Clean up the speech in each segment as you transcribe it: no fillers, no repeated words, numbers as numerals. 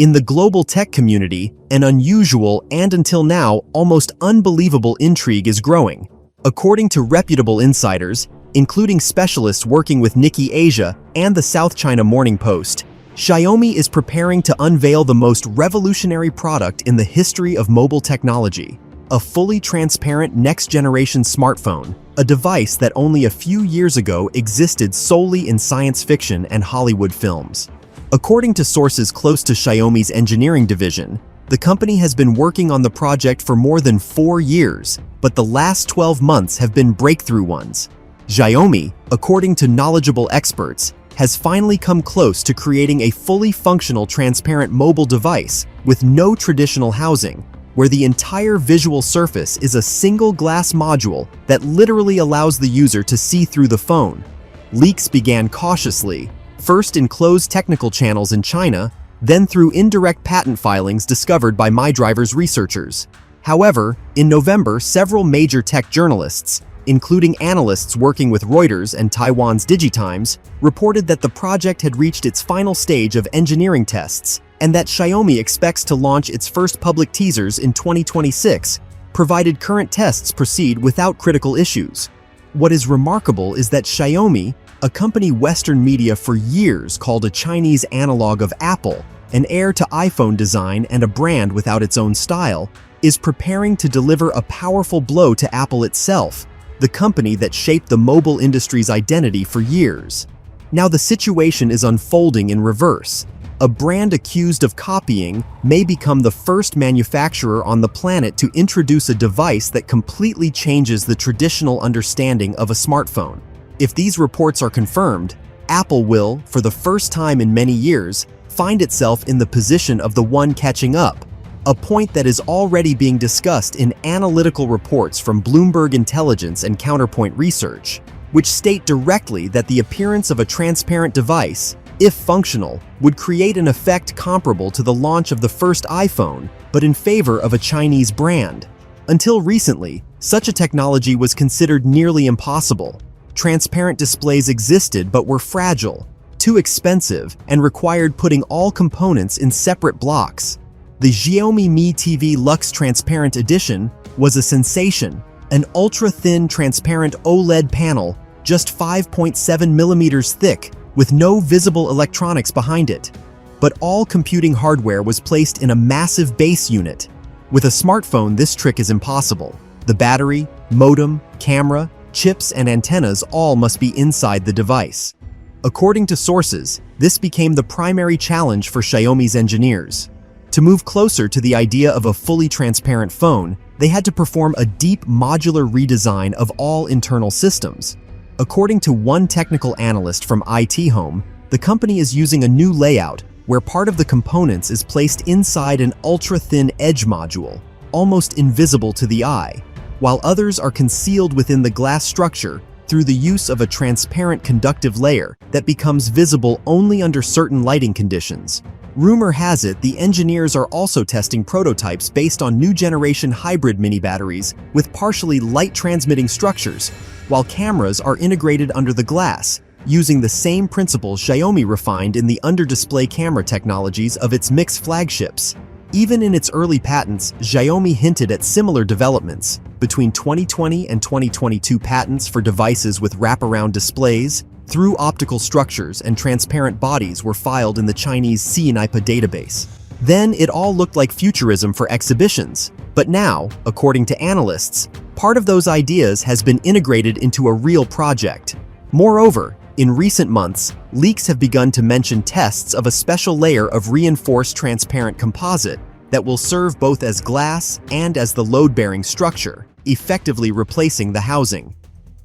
In the global tech community, an unusual and until now almost unbelievable intrigue is growing. According to reputable insiders, including specialists working with Nikkei Asia and the South China Morning Post, Xiaomi is preparing to unveil the most revolutionary product in the history of mobile technology, a fully transparent next-generation smartphone, a device that only a few years ago existed solely in science fiction and Hollywood films. According to sources close to Xiaomi's engineering division, the company has been working on the project for more than 4 years, but the last 12 months have been breakthrough ones. Xiaomi, according to knowledgeable experts, has finally come close to creating a fully functional transparent mobile device with no traditional housing, where the entire visual surface is a single glass module that literally allows the user to see through the phone. Leaks began cautiously, first in closed technical channels in China, then through indirect patent filings discovered by MyDriver's researchers. However, in November, several major tech journalists, including analysts working with Reuters and Taiwan's DigiTimes, reported that the project had reached its final stage of engineering tests and that Xiaomi expects to launch its first public teasers in 2026, provided current tests proceed without critical issues. What is remarkable is that Xiaomi, a company Western media for years called a Chinese analog of Apple, an heir to iPhone design and a brand without its own style, is preparing to deliver a powerful blow to Apple itself, the company that shaped the mobile industry's identity for years. Now the situation is unfolding in reverse. A brand accused of copying may become the first manufacturer on the planet to introduce a device that completely changes the traditional understanding of a smartphone. If these reports are confirmed, Apple will, for the first time in many years, find itself in the position of the one catching up, a point that is already being discussed in analytical reports from Bloomberg Intelligence and Counterpoint Research, which state directly that the appearance of a transparent device, if functional, would create an effect comparable to the launch of the first iPhone, but in favor of a Chinese brand. Until recently, such a technology was considered nearly impossible. Transparent displays existed but were fragile, too expensive, and required putting all components in separate blocks. The Xiaomi Mi TV Luxe Transparent Edition was a sensation, an ultra-thin transparent OLED panel, just 5.7 millimeters thick, with no visible electronics behind it. But all computing hardware was placed in a massive base unit. With a smartphone, this trick is impossible. The battery, modem, camera, chips, and antennas all must be inside the device. According to sources, this became the primary challenge for Xiaomi's engineers. To move closer to the idea of a fully transparent phone, they had to perform a deep modular redesign of all internal systems. According to one technical analyst from IT Home, the company is using a new layout where part of the components is placed inside an ultra-thin edge module, almost invisible to the eye, while others are concealed within the glass structure through the use of a transparent conductive layer that becomes visible only under certain lighting conditions. Rumor has it the engineers are also testing prototypes based on new generation hybrid mini batteries with partially light-transmitting structures, while cameras are integrated under the glass, using the same principles Xiaomi refined in the under-display camera technologies of its Mix flagships. Even in its early patents, Xiaomi hinted at similar developments. Between 2020 and 2022, patents for devices with wraparound displays, through optical structures and transparent bodies were filed in the Chinese CNIPA database. Then it all looked like futurism for exhibitions. But now, according to analysts, part of those ideas has been integrated into a real project. Moreover, in recent months, leaks have begun to mention tests of a special layer of reinforced transparent composite that will serve both as glass and as the load-bearing structure, effectively replacing the housing.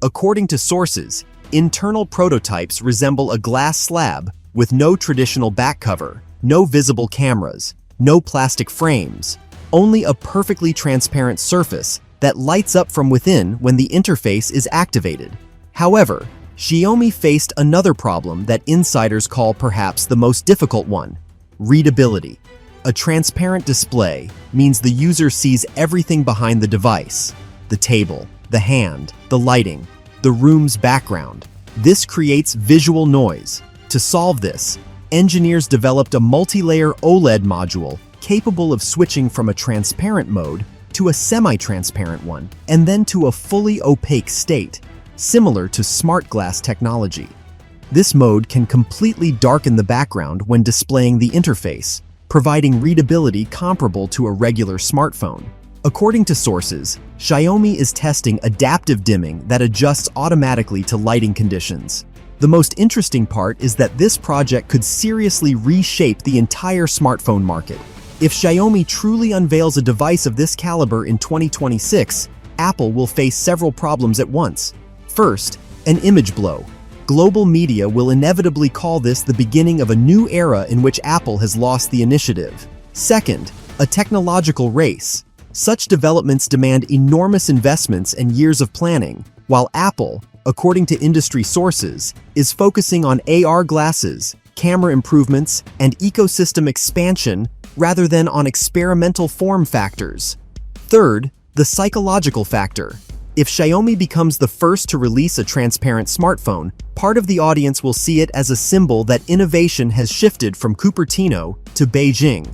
According to sources, internal prototypes resemble a glass slab with no traditional back cover, no visible cameras, no plastic frames, only a perfectly transparent surface that lights up from within when the interface is activated. However, Xiaomi faced another problem that insiders call perhaps the most difficult one: readability. A transparent display means the user sees everything behind the device: the table, the hand, the lighting, the room's background. This creates visual noise. To solve this, engineers developed a multi-layer OLED module capable of switching from a transparent mode to a semi-transparent one, and then to a fully opaque state, similar to smart glass technology. This mode can completely darken the background when displaying the interface, providing readability comparable to a regular smartphone. According to sources, Xiaomi is testing adaptive dimming that adjusts automatically to lighting conditions. The most interesting part is that this project could seriously reshape the entire smartphone market. If Xiaomi truly unveils a device of this caliber in 2026, Apple will face several problems at once. First, an image blow. Global media will inevitably call this the beginning of a new era in which Apple has lost the initiative. Second, a technological race. Such developments demand enormous investments and years of planning, while Apple, according to industry sources, is focusing on AR glasses, camera improvements, and ecosystem expansion rather than on experimental form factors. Third, the psychological factor. If Xiaomi becomes the first to release a transparent smartphone, part of the audience will see it as a symbol that innovation has shifted from Cupertino to Beijing.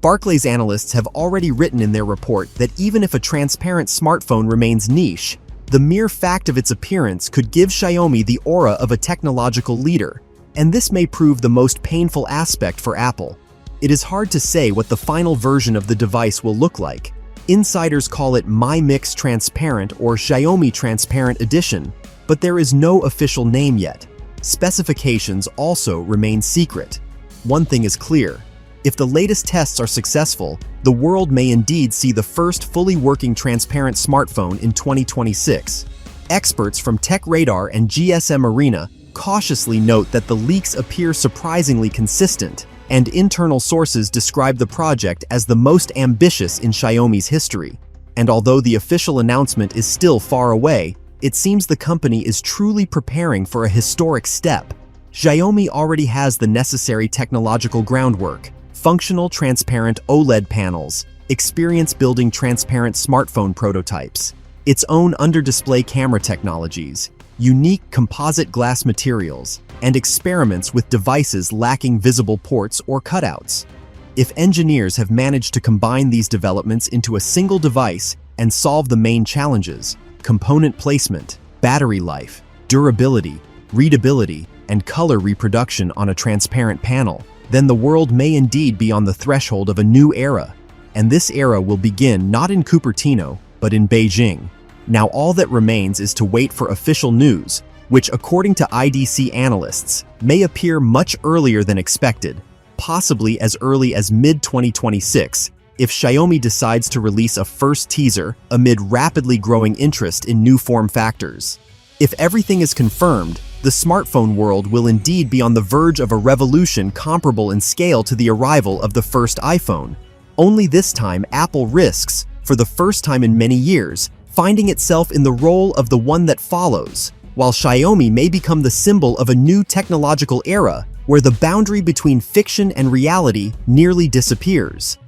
Barclays analysts have already written in their report that even if a transparent smartphone remains niche, the mere fact of its appearance could give Xiaomi the aura of a technological leader, and this may prove the most painful aspect for Apple. It is hard to say what the final version of the device will look like. Insiders call it Mi Mix Transparent or Xiaomi Transparent Edition, but there is no official name yet. Specifications also remain secret. One thing is clear. If the latest tests are successful, the world may indeed see the first fully working transparent smartphone in 2026. Experts from TechRadar and GSM Arena cautiously note that the leaks appear surprisingly consistent, and internal sources describe the project as the most ambitious in Xiaomi's history. And although the official announcement is still far away, it seems the company is truly preparing for a historic step. Xiaomi already has the necessary technological groundwork: functional transparent OLED panels, experience building transparent smartphone prototypes, its own under-display camera technologies, unique composite glass materials, and experiments with devices lacking visible ports or cutouts. If engineers have managed to combine these developments into a single device and solve the main challenges, component placement, battery life, durability, readability, and color reproduction on a transparent panel, then the world may indeed be on the threshold of a new era. And this era will begin not in Cupertino, but in Beijing. Now all that remains is to wait for official news, which according to IDC analysts, may appear much earlier than expected, possibly as early as mid-2026, if Xiaomi decides to release a first teaser amid rapidly growing interest in new form factors. If everything is confirmed, the smartphone world will indeed be on the verge of a revolution comparable in scale to the arrival of the first iPhone. Only this time Apple risks, for the first time in many years, finding itself in the role of the one that follows, while Xiaomi may become the symbol of a new technological era where the boundary between fiction and reality nearly disappears.